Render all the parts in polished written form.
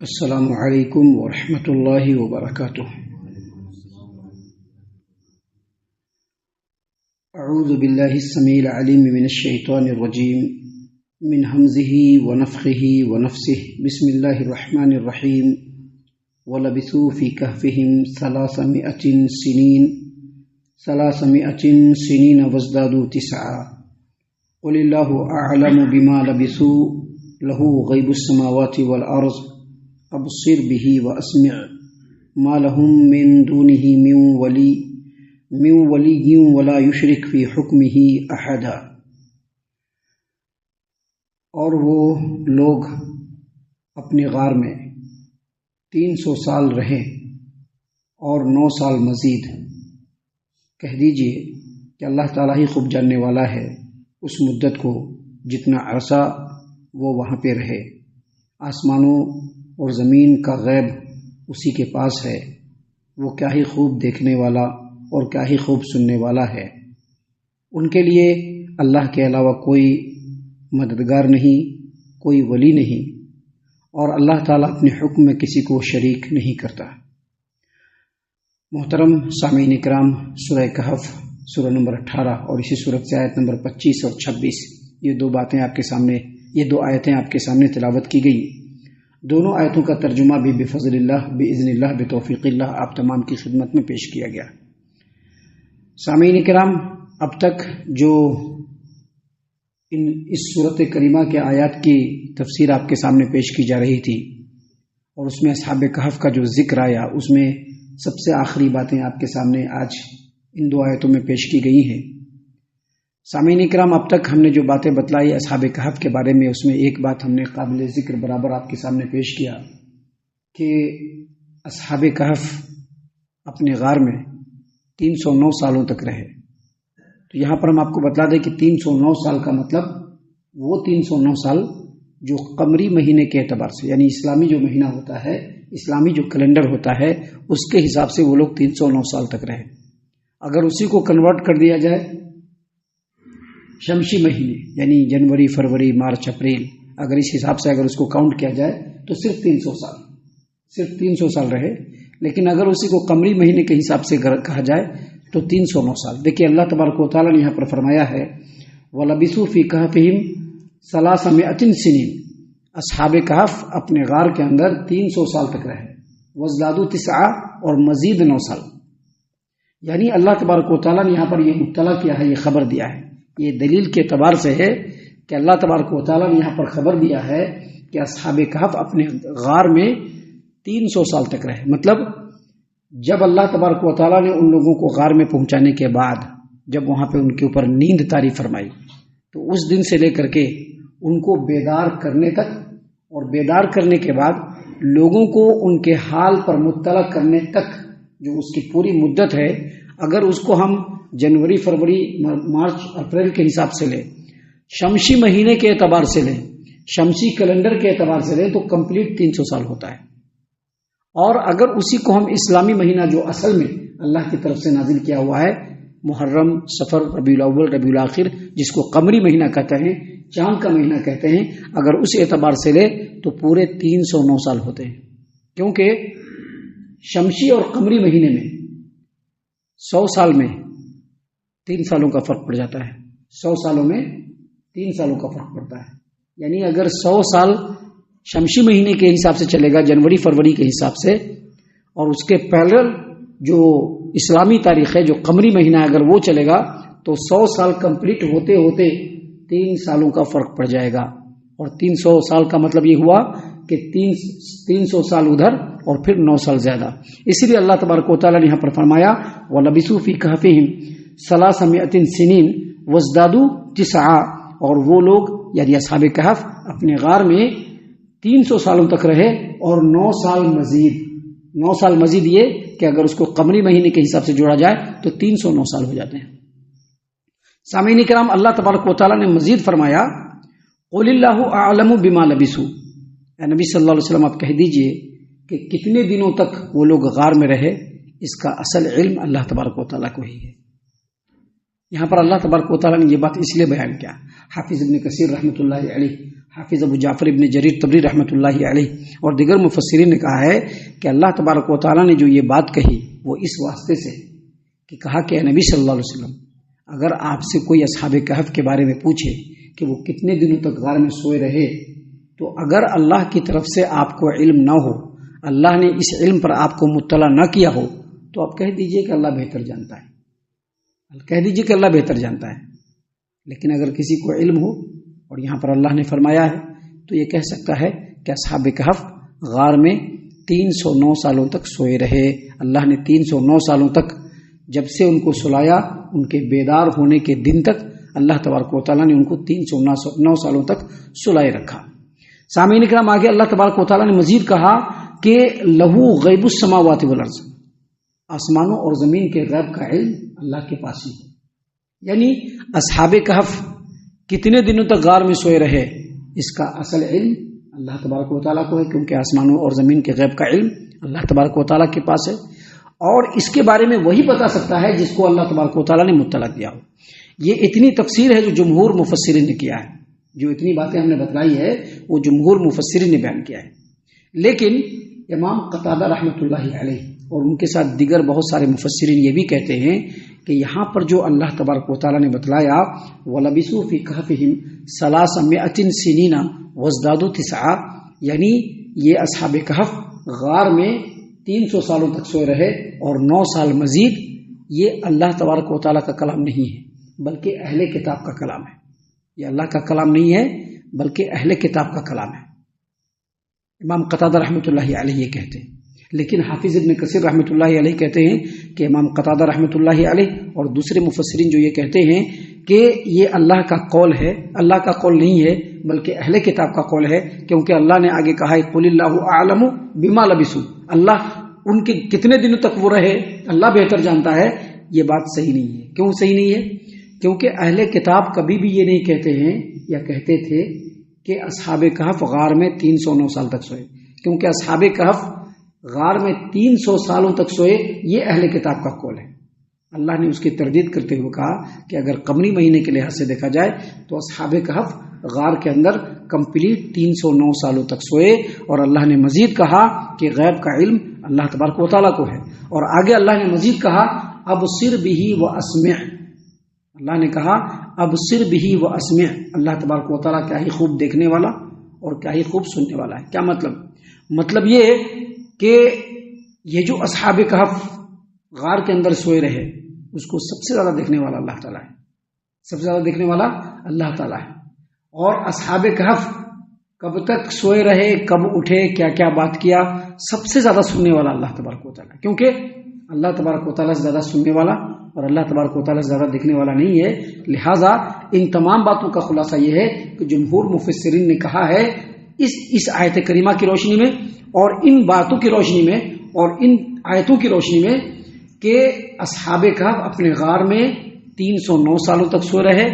السلام علیکم ورحمۃ اللہ وبرکاتہ۔ اعوذ باللہ السمیع العلیم من الشیطان الرجیم من حمزہ ونفخہ ونفثہ بسم اللہ الرحمن الرحیم ولبثوا فی کہفہم 300 سنین وازدادوا 9 قل اللہ اعلم بما لبثوا لہ غیب السماوات والارض ابصر به واسمع ما لهم من دونه من ولی ولا یشرک فی حکمہ احدا۔ اور وہ لوگ اپنے غار میں 300 سال رہے اور 9 سال مزید۔ کہہ دیجئے کہ اللہ تعالیٰ ہی خوب جاننے والا ہے اس مدت کو جتنا عرصہ وہ وہاں پہ رہے۔ آسمانوں اور زمین کا غیب اسی کے پاس ہے، وہ کیا ہی خوب دیکھنے والا اور کیا ہی خوب سننے والا ہے۔ ان کے لیے اللہ کے علاوہ کوئی مددگار نہیں، کوئی ولی نہیں، اور اللہ تعالیٰ اپنے حکم میں کسی کو شریک نہیں کرتا۔ محترم سامعین کرام، سورہ کہف سورہ نمبر 18 اور اسی سورت سے آیت نمبر 25 اور 26 یہ دو آیتیں آپ کے سامنے تلاوت کی گئی۔ دونوں آیتوں کا ترجمہ بھی بفضل اللہ، باذن اللہ، بتوفیق اللہ آپ تمام کی خدمت میں پیش کیا گیا۔ سامعین کرام، اب تک جو اس سورت کریمہ کے آیات کی تفسیر آپ کے سامنے پیش کی جا رہی تھی اور اس میں اصحاب کہف کا جو ذکر آیا، اس میں سب سے آخری باتیں آپ کے سامنے آج ان دو آیتوں میں پیش کی گئی ہیں۔ سامعین کرام، اب تک ہم نے جو باتیں بتلائی اصحاب کہف کے بارے میں، اس میں ایک بات ہم نے قابل ذکر برابر آپ کے سامنے پیش کیا کہ اصحاب کہف اپنے غار میں 309 سالوں تک رہے۔ تو یہاں پر ہم آپ کو بتلا دیں کہ 309 سال کا مطلب وہ 309 سال جو قمری مہینے کے اعتبار سے، یعنی اسلامی جو مہینہ ہوتا ہے، اسلامی جو کیلنڈر ہوتا ہے، اس کے حساب سے وہ لوگ 309 سال تک رہے۔ اگر اسی کو کنورٹ کر دیا جائے شمسی مہینے، یعنی جنوری، فروری، مارچ، اپریل، اگر اس حساب سے اگر اس کو کاؤنٹ کیا جائے تو صرف 300 سال رہے۔ لیکن اگر اسی کو قمری مہینے کے حساب سے کہا جائے تو 309 سال۔ دیکھیے اللہ تبارک و تعالیٰ نے یہاں پر فرمایا ہے وَلَبِثُوا فِي كَهْفِهِمْ 300 سنین، اصحاب کہف اپنے غار کے اندر 300 سال تک رہے، وَازْدَادُوا 9 اور مزید 9 سال۔ یعنی اللہ تبارک و تعالیٰ نے یہاں پر یہ مطلع کیا ہے، یہ خبر دیا ہے، یہ دلیل کے اعتبار سے ہے کہ اللہ تبارک و تعالیٰ نے یہاں پر خبر دیا ہے کہ اصحاب کہف اپنے غار میں 300 سال تک رہے۔ مطلب جب اللہ تبارک و تعالیٰ نے ان لوگوں کو غار میں پہنچانے کے بعد جب وہاں پہ ان کے اوپر نیند طاری فرمائی، تو اس دن سے لے کر کے ان کو بیدار کرنے تک، اور بیدار کرنے کے بعد لوگوں کو ان کے حال پر مطلع کرنے تک جو اس کی پوری مدت ہے، اگر اس کو ہم جنوری، فروری، مارچ، اپریل کے حساب سے لیں، شمسی مہینے کے اعتبار سے لیں، شمسی کیلنڈر کے اعتبار سے لیں، تو کمپلیٹ 300 سال ہوتا ہے۔ اور اگر اسی کو ہم اسلامی مہینہ جو اصل میں اللہ کی طرف سے نازل کیا ہوا ہے، محرم، صفر، ربیع الاول، ربیع الاخر، جس کو قمری مہینہ کہتے ہیں، چاند کا مہینہ کہتے ہیں، اگر اس اعتبار سے لیں تو پورے 309 سال ہوتے ہیں۔ کیونکہ شمسی اور قمری مہینے میں 100 سال میں 3 سالوں کا فرق پڑ جاتا ہے، 100 سالوں میں 3 سالوں کا فرق پڑتا ہے۔ یعنی اگر 100 سال شمسی مہینے کے حساب سے چلے گا، جنوری فروری کے حساب سے، اور اس کے پیرل جو اسلامی تاریخ ہے، جو قمری مہینہ اگر وہ چلے گا، تو 100 سال کمپلیٹ ہوتے ہوتے 3 سالوں کا فرق پڑ جائے گا۔ اور 300 سال کا مطلب یہ ہوا کہ 300 سال ادھر اور پھر 9 سال زیادہ۔ اسی لیے اللہ تبارک و تعالیٰ نے یہاں پر فرمایا وَلَبِثُوا فِي كَهْفِهِمْ 300 سنین وَازْدَادُوا 9، اور وہ لوگ یعنی اصحاب کہف اپنے غار میں 300 سالوں تک رہے اور 9 سال مزید یہ کہ اگر اس کو قمری مہینے کے حساب سے جوڑا جائے تو 309 سال ہو جاتے ہیں۔ سامعین کرام، اللہ تبارک و تعالیٰ نے مزید فرمایا قُلِ اللَّهُ أَعْلَمُ بِمَا لَبِثُوا، اے نبی صلی اللہ علیہ وسلم آپ کہہ دیجئے کہ کتنے دنوں تک وہ لوگ غار میں رہے، اس کا اصل علم اللہ تبارک و تعالیٰ کو ہی ہے۔ یہاں پر اللہ تبارک و تعالیٰ نے یہ بات اس لیے بیان کیا، حافظ ابن کثیر رحمۃ اللہ علیہ حافظ ابو جعفر ابن جریر طبری رحمۃ اللہ علیہ اور دیگر مفسرین نے کہا ہے کہ اللہ تبارک و تعالیٰ نے جو یہ بات کہی وہ اس واسطے سے کہ کہا کہ اے نبی صلی اللہ علیہ وسلم، اگر آپ سے کوئی اصحاب کہف کے بارے میں پوچھے کہ وہ کتنے دنوں تک غار میں سوئے رہے، تو اگر اللہ کی طرف سے آپ کو علم نہ ہو، اللہ نے اس علم پر آپ کو مطلع نہ کیا ہو، تو آپ کہہ دیجئے کہ اللہ بہتر جانتا ہے، کہہ دیجئے کہ اللہ بہتر جانتا ہے۔ لیکن اگر کسی کو علم ہو، اور یہاں پر اللہ نے فرمایا ہے، تو یہ کہہ سکتا ہے کہ اصحاب کہف غار میں 309 سالوں تک سوئے رہے۔ اللہ نے 309 سالوں تک، جب سے ان کو سلایا ان کے بیدار ہونے کے دن تک، اللہ تبارک و تعالیٰ نے ان کو 309 سالوں تک سلائے رکھا۔ سامعین کرام، آگے اللہ تبارک و تعالیٰ نے مزید کہا کہ لہو غیب السماوات والارض، آسمانوں اور زمین کے غیب کا علم اللہ کے پاس ہی ہے۔ یعنی اصحاب کہف کتنے دنوں تک غار میں سوئے رہے، اس کا اصل علم اللہ تبارک و تعالیٰ کو ہے، کیونکہ آسمانوں اور زمین کے غیب کا علم اللہ تبارک و تعالیٰ کے پاس ہے، اور اس کے بارے میں وہی بتا سکتا ہے جس کو اللہ تبارک و تعالیٰ نے مطلع کیا ہو۔ یہ اتنی تفسیر ہے جو جمہور مفسرین نے کیا ہے، جو اتنی باتیں ہم نے بتلائی ہے وہ جمہور مفسرین نے بیان کیا ہے۔ لیکن امام قتادہ رحمۃ اللہ علیہ اور ان کے ساتھ دیگر بہت سارے مفسرین یہ بھی کہتے ہیں کہ یہاں پر جو اللہ تبارک و تعالیٰ نے بتلایا وَلَبِثُوا فِي كَهْفِهِمْ 300 سِنِينَ وَازْدَادُوا 9، یعنی یہ اصحاب کہف غار میں 300 سالوں تک سوئے رہے اور 9 سال مزید، یہ اللہ تبارک و تعالیٰ کا کلام نہیں ہے بلکہ اہل کتاب کا کلام ہے۔ یہ اللہ کا کلام نہیں ہے بلکہ اہل کتاب کا کلام ہے۔ امام قتادہ رحمۃ اللہ علیہ یہ کہتے ہیں، لیکن حافظ ابن کثیر رحمۃ اللہ علیہ کہتے ہیں کہ امام قتادہ رحمۃ اللہ علیہ اور دوسرے مفسرین جو یہ کہتے ہیں کہ یہ اللہ کا قول ہے، اللہ کا قول نہیں ہے بلکہ اہل کتاب کا قول ہے، کیونکہ اللہ نے آگے کہا ہے قُلِ اللَّهُ أَعْلَمُ بِمَا لَبِثُوا، اللہ ان کے کتنے دنوں تک وہ رہے اللہ بہتر جانتا ہے۔ یہ بات صحیح نہیں ہے۔ کیوں صحیح نہیں ہے؟ کیونکہ اہل کتاب کبھی بھی یہ نہیں کہتے ہیں یا کہتے تھے کہ اصحاب کہف غار میں 309 سال تک سوئے، کیونکہ اصحاب کہف غار میں 300 سالوں تک سوئے، یہ اہل کتاب کا قول ہے۔ اللہ نے اس کی تردید کرتے ہوئے کہا کہ اگر قمری مہینے کے لحاظ سے دیکھا جائے تو اصحاب کہف غار کے اندر کمپلیٹ 309 سالوں تک سوئے، اور اللہ نے مزید کہا کہ غیب کا علم اللہ تبارک و تعالیٰ کو ہے، اور آگے اللہ نے مزید کہا ابصر بہ واسمع، اللہ نے کہا ابصر بہ واسمع، اللہ تبارک و تعالیٰ کیا ہی خوب دیکھنے والا اور کیا ہی خوب سننے والا ہے۔ کیا مطلب یہ کہ یہ جو اصحاب کہف غار کے اندر سوئے رہے اس کو سب سے زیادہ دیکھنے والا اللہ تعالیٰ ہے، سب سے زیادہ دیکھنے والا اللہ تعالیٰ ہے، اور اصحاب کہف کب تک سوئے رہے، کب اٹھے، کیا کیا بات کیا، سب سے زیادہ سننے والا اللہ تبارک و تعالیٰ، کیونکہ اللہ تبارک و تعالیٰ سے زیادہ سننے والا اور اللہ تبارک و تعالیٰ سے زیادہ دیکھنے والا نہیں ہے۔ لہٰذا ان تمام باتوں کا خلاصہ یہ ہے کہ جمہور مفسرین نے کہا ہے اس آیت کریمہ کی روشنی میں اور ان باتوں کی روشنی میں اور ان آیتوں کی روشنی میں کہ اصحاب کہف اپنے غار میں 309 سالوں تک سوئے رہے،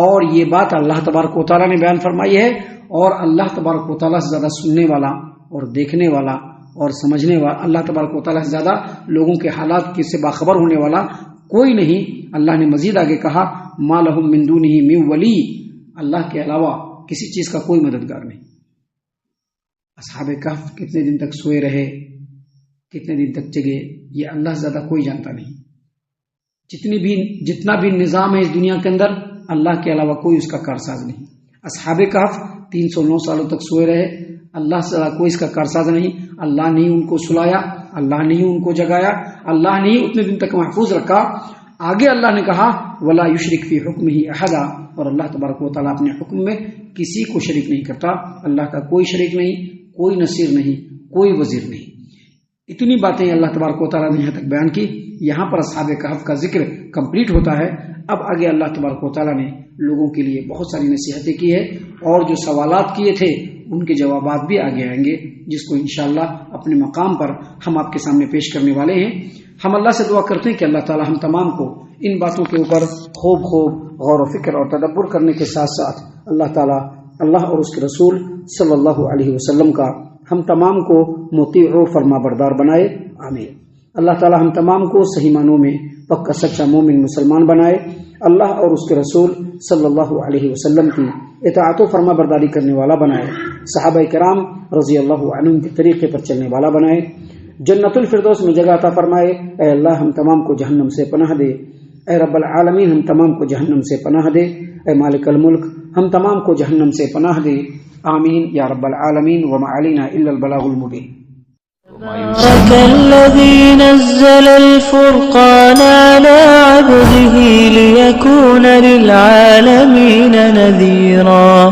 اور یہ بات اللہ تبارک و تعالیٰ نے بیان فرمائی ہے، اور اللہ تبارک و تعالیٰ سے زیادہ سننے والا اور دیکھنے والا اور سمجھنے والا، اللہ تبارک و تعالیٰ سے زیادہ لوگوں کے حالات کی سے باخبر ہونے والا کوئی نہیں۔ اللہ نے مزید آگے کہا ما لہم من دونہ من ولی، اللہ کے علاوہ کسی چیز کا کوئی مددگار نہیں۔ اصحاب کہف کتنے دن تک سوئے رہے، کتنے دن تک جگے، یہ اللہ سے زیادہ کوئی جانتا نہیں۔ جتنا بھی نظام ہے اس دنیا کے اندر، اللہ کے علاوہ کوئی اس کا کارساز نہیں۔ اصحاب کہف 309 سالوں تک سوئے رہے، اللہ سے زیادہ کوئی اس کا کارساز نہیں۔ اللہ نے ان کو سلایا، اللہ نے ان کو جگایا، اللہ نے اتنے دن تک محفوظ رکھا۔ آگے اللہ نے کہا ولا یشرک فی حکمہ احدا، اور اللہ تبارک و تعالیٰ اپنے حکم میں کسی کو شریک نہیں کرتا، اللہ کا کوئی شریک نہیں، کوئی نصیر نہیں، کوئی وزیر نہیں۔ اتنی باتیں اللہ تبارک و تعالیٰ نے یہاں تک بیان کی۔ یہاں پر اصحاب کہف کا ذکر کمپلیٹ ہوتا ہے۔ اب آگے اللہ تبارک و تعالیٰ نے لوگوں کے لیے بہت ساری نصیحتیں کی ہے، اور جو سوالات کیے تھے ان کے جوابات بھی آگے آئیں گے، جس کو انشاءاللہ اپنے مقام پر ہم آپ کے سامنے پیش کرنے والے ہیں۔ ہم اللہ سے دعا کرتے ہیں کہ اللہ تعالیٰ ہم تمام کو ان باتوں کے اوپر خوب غور و فکر اور تدبر کرنے کے ساتھ ساتھ اللہ تعالیٰ، اللہ اور اس کے رسول صلی اللہ علیہ وسلم کا ہم تمام کو مطیع و فرما بردار بنائے، آمین۔ اللہ تعالیٰ ہم تمام کو صحیح معنوں میں پکا سچا مومن مسلمان بنائے، اللہ اور اس کے رسول صلی اللہ علیہ وسلم کی اطاعت و فرما برداری کرنے والا بنائے، صحابہ کرام رضی اللہ عنہم کے طریقے پر چلنے والا بنائے، جنت الفردوس میں جگہ عطا فرمائے۔ اے اللہ ہم تمام کو جہنم سے پناہ دے، اے رب العالمین ہم تمام کو جہنم سے پناہ دے، اے مالک الملک ہم تمام کو جہنم سے پناہ دے، آمین یا رب العالمین۔ وما علینا الا البلاغ المبین۔ تبارك الذي نزل الفرقان على عبده ليكون للعالمين نذيرا